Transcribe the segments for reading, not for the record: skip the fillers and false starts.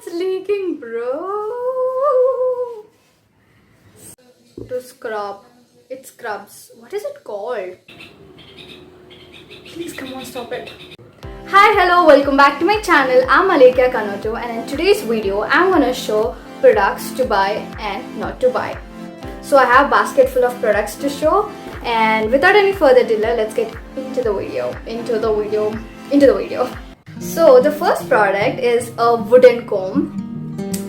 it's leaking, bro. To scrub. It scrubs. What is it called? Please come on, stop it. Hi, hello, welcome back to my channel. I'm Alekia Kanoto, and in today's video, I'm gonna show products to buy and not to buy. So I have a basket full of products to show, and without any further delay, let's get into the video. So the first product is a wooden comb.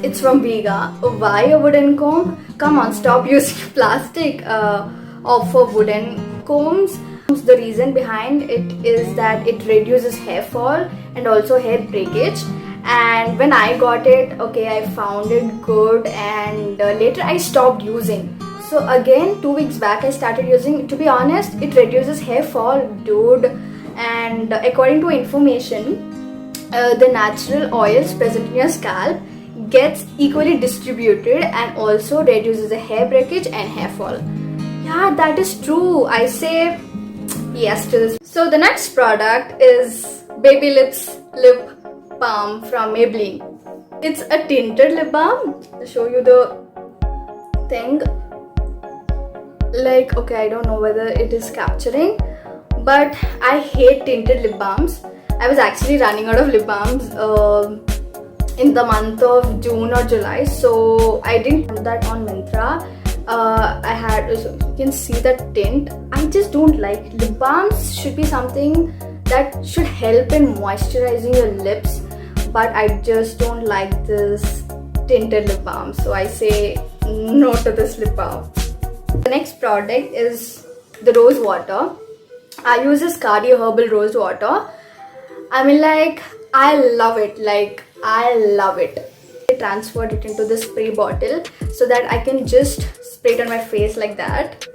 It's from Vega. Why a wooden comb? Come on, stop using plastic for wooden combs. The reason behind it is that it reduces hair fall and also hair breakage. And when I got it, okay, I found it good, and later I stopped using. So again, 2 weeks back I started using. To be honest, it reduces hair fall, dude. And according to information, the natural oils present in your scalp gets equally distributed and also reduces the hair breakage and hair fall. Yeah, that is true. I say yes to this. So the next product is Baby Lips Lip Balm from Maybelline. It's a tinted lip balm. I'll show you the thing. Like, okay, I don't know whether it is capturing, but I hate tinted lip balms. I was actually running out of lip balms in the month of June or July, so I didn't put that on Myntra. I had, so you can see that tint. I just don't like lip balms. Should be something that should help in moisturizing your lips, but I just don't like this tinted lip balm, so I say no to this lip balm. The next product is the rose water. I use this Cardio Herbal Rose Water. I mean, like, I love it. Like, I love it. I transferred it into the spray bottle so that I can just spray it on my face like that.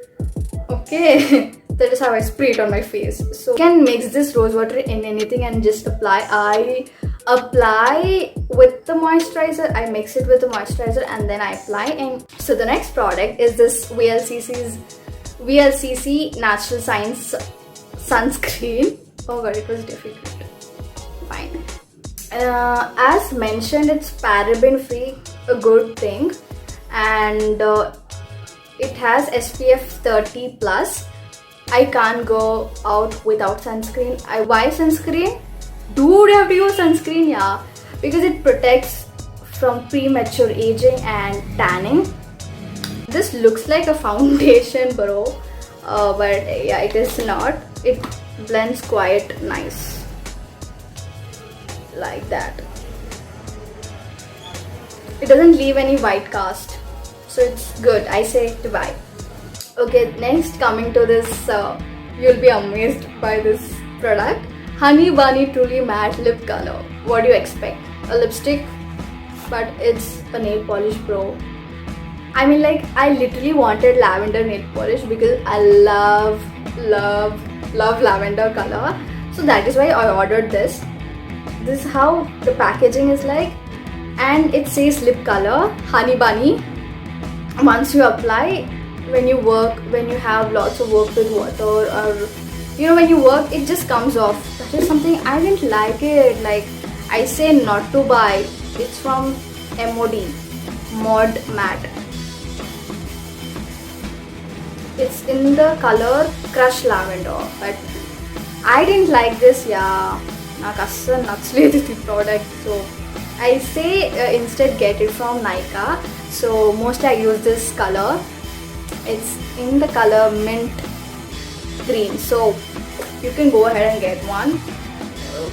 Okay, that is how I spray it on my face. So you can mix this rose water in anything and just apply. I apply with the moisturizer. I mix it with the moisturizer and then I apply. And so the next product is this VLCC Natural Science Sunscreen. Oh god, it was difficult. Fine. As mentioned, it's paraben free, a good thing, and it has SPF 30 plus. I can't go out without sunscreen. Why sunscreen? Dude, you have to use sunscreen, yeah, because it protects from premature aging and tanning. This looks like a foundation, bro, but yeah, it is not. It blends quite nice. Like that. It doesn't leave any white cast, so it's good. I say to buy. Okay, next, coming to this, you'll be amazed by this product. Honey Bunny Truly Matte Lip Color. What do you expect? A lipstick, but it's a nail polish, bro. I mean, like, I literally wanted lavender nail polish because I love lavender color. So that is why I ordered this. This is how the packaging is like, and it says lip color Honey Bunny. Once you apply, when you have lots of work with water, or you know, when you work, it just comes off. That is something I didn't like it. Like, I say not to buy. It's from Mod Matte. It's in the color Crush Lavender, but I didn't like this. Yeah, నాకు అస్సలు నచ్చలేదు ఈ product. So I say instead get it from Nykaa. So mostly I use this color. It's in the color mint green, so you can go ahead and get one,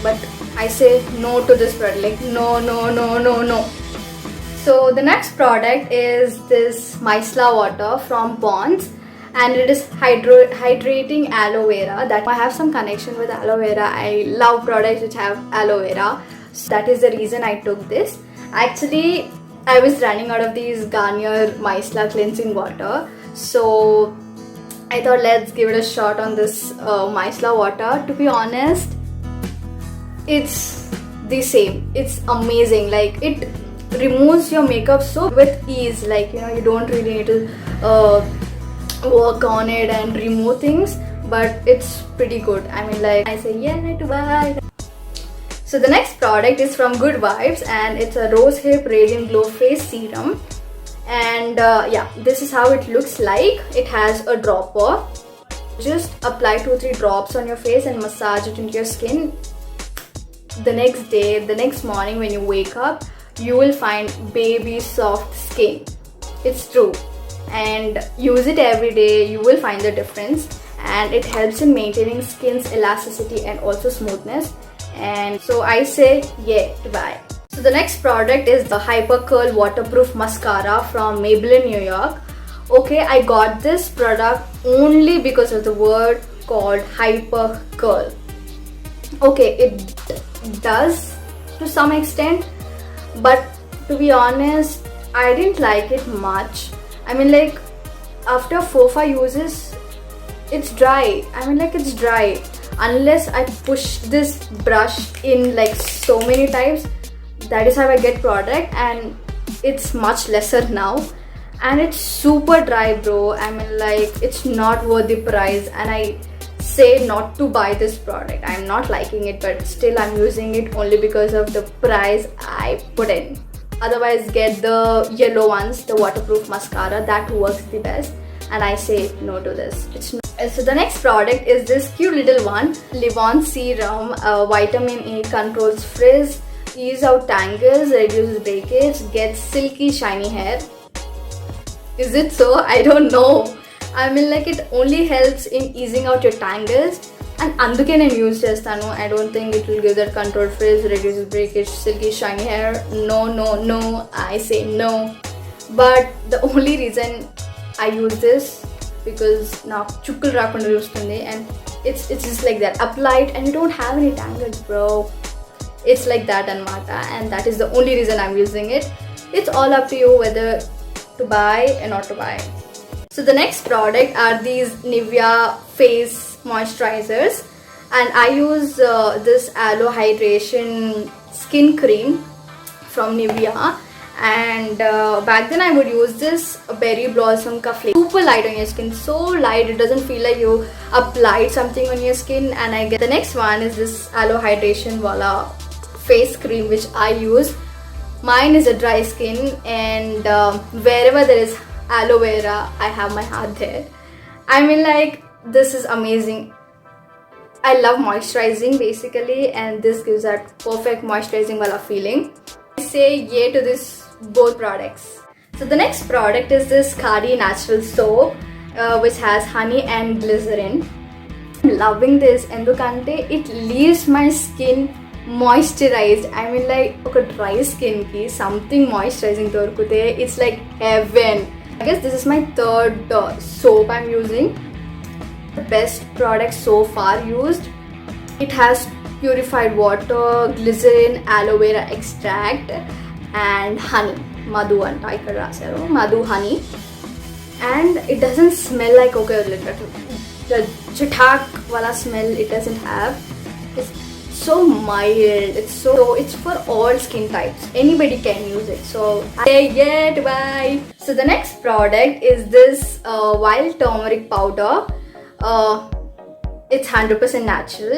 but I say no to this product. Like, no. So the next product is this Micellar water from Pond's, and it is hydrating aloe vera. That I have some connection with aloe vera. I love products which have aloe vera, so that is the reason I took this. Actually, I was running out of these Garnier Micellar cleansing water, so I thought let's give it a shot on this Micellar water. To be honest, it's the same. It's amazing. Like, it removes your makeup so with ease. Like, you know, you don't really need to work on it and remove things, but it's pretty good. I mean, like, I say yeah to buy. So the next product is from Good Vibes, and it's a Rose Hip Radiant Glow Face Serum. And yeah, this is how it looks like. It has a dropper. Just apply 2-3 drops on your face and massage it into your skin. The next day, the next morning when you wake up, you will find baby soft skin. It's true. And use it every day, you will find the difference. And it helps in maintaining skin's elasticity and also smoothness. And so I say yeah to buy. So the next product is the Hyper Curl Waterproof Mascara from Maybelline New York. Okay, I got this product only because of the word called Hyper Curl. Okay, it does to some extent, but to be honest, I didn't like it much. I mean, like, after 4-5 uses, it's dry. I mean, like, it's dry. Unless I push this brush in like so many times, that is how I get product, and it's much lesser now. And it's super dry, bro. I mean, like, it's not worth the price, and I say not to buy this product. I'm not liking it, but still I'm using it only because of the price I put in. Otherwise, get the yellow ones, the waterproof mascara, that works the best. And I say no to this. It's not. So the next product is this cute little one, Livon Serum. Vitamin E controls frizz, ease out tangles, reduces breakage, gets silky shiny hair. Is it so? I don't know. I mean, like, it only helps in easing out your tangles, and అందుకే నేను use చేస్తాను. I don't think it will give that controlled frizz, reduces breakage, silky shiny hair. No, I say no. But the only reason I use this because now chukkul raakunda chustundi, and it's just like that. Apply it and you don't have any tangles, bro. It's like that anmata, and that is the only reason I'm using it. It's all up to you whether to buy and not to buy. So the next product are these Nivea face moisturizers, and I use this Aloe Hydration skin cream from Nivea. And back then I would use this Berry Blossom ka flavor. Super light on your skin, so light it doesn't feel like you applied something on your skin. And I get the next one is this Aloe Hydration wala face cream, which I use. Mine is a dry skin, and wherever there is aloe vera, I have my heart there. I mean, like, this is amazing. I love moisturizing basically, and this gives that perfect moisturizing wala feeling. I say yay to this both products. So the next product is this Khadi Natural Soap, which has honey and glycerin. I'm loving this endukante it leaves my skin moisturized. I mean, like, oka dry skin ki something moisturizing dorkute, it's like heaven. I guess this is my third soap I'm using. The best product so far used. It has purified water, glycerin, aloe vera extract, and honey. Madhu anta ikkada rasaru. Madhu honey. And it doesn't smell like coconut. The chitak wala smell it doesn't have. It's so mild. It's for all skin types. Anybody can use it. So I say yeah to buy. So the next product is this wild turmeric powder. It's 100% natural,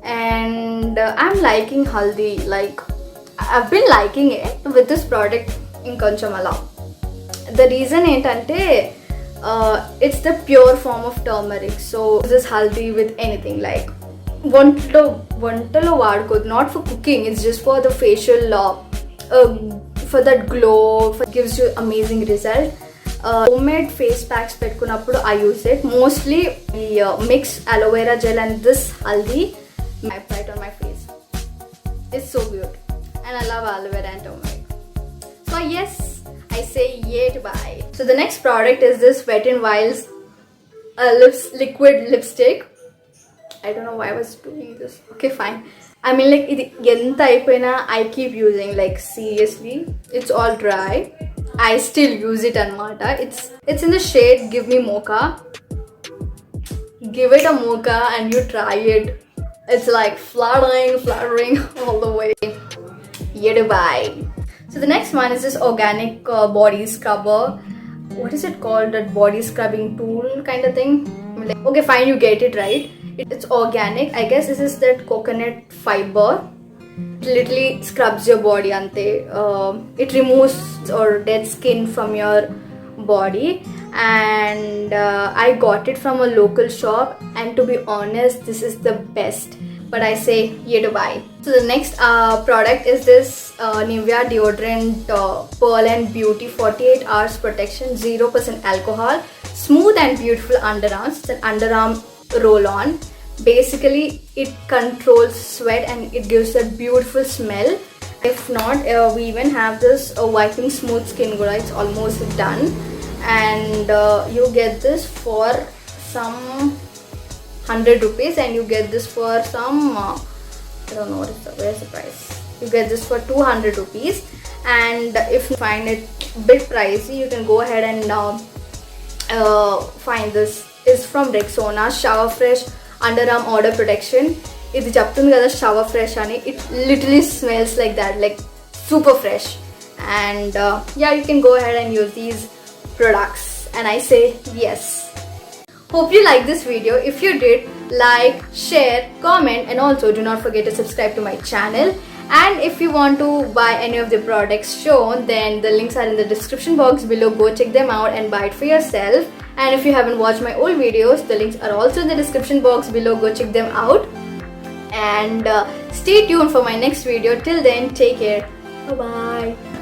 and I'm liking haldi. Like, I've been liking it with this product in koncham ala. The reason ఏంటంటే it's the pure form of turmeric. So this is haldi with anything, like వంటలో వాడుకోదు, not for cooking. It's just for the facial for that glow, gives you amazing result. Homemade face packs పెట్టుకున్నప్పుడు I use it mostly. Mix aloe vera gel and this haldi, I apply it on my face. It's so good, and I love aloe vera and turmeric. So yes, I say yay to buy. So the next product is this Wet n Wild's liquid lipstick. I don't know why I was doing this. Okay, fine. I mean, like, ఇది ఎంత అయిపోయినా I keep using, like, seriously. It's all dry. I still use it anmata. It's in the shade Give Me Mocha. Give it a mocha and you try it. It's like fluttering all the way. Yeah to buy. So the next one is this organic body scrubber. What is it called? That body scrubbing tool kind of thing. I mean, like, okay, fine, you get it right. It's organic. I guess this is that coconut fiber. literally scrubs your body ante. It removes or dead skin from your body, and I got it from a local shop, and to be honest, this is the best. But I say yeah to buy. So the next product is this Nivea deodorant Pearl and Beauty 48 hours protection, 0% alcohol, smooth and beautiful underarms. It's an underarm roll-on. Basically, it controls sweat and it gives a beautiful smell. If not, we even have this wiping smooth skin guda. It's almost done, and you get this for some 100 rupees, and you get this for some I don't know where's the price. You get this for 200 rupees, and if you find it a bit pricey, you can go ahead and find this. Is from Rexona Shower Fresh Underarm Odor Protection. ఇది చెప్తుంది కదా shower fresh అని. It literally smells like that, like super fresh. And yeah, you can go ahead and use these products, and I say yes. Hope you like this video. If you did, like, share, comment, and also do not forget to subscribe to my channel. And if you want to buy any of the products shown, then the links are in the description box below. Go check them out and buy it for yourself. And if you haven't watched my old videos, the links are also in the description box below. Go check them out. And stay tuned for my next video. Till then, take care. Bye bye.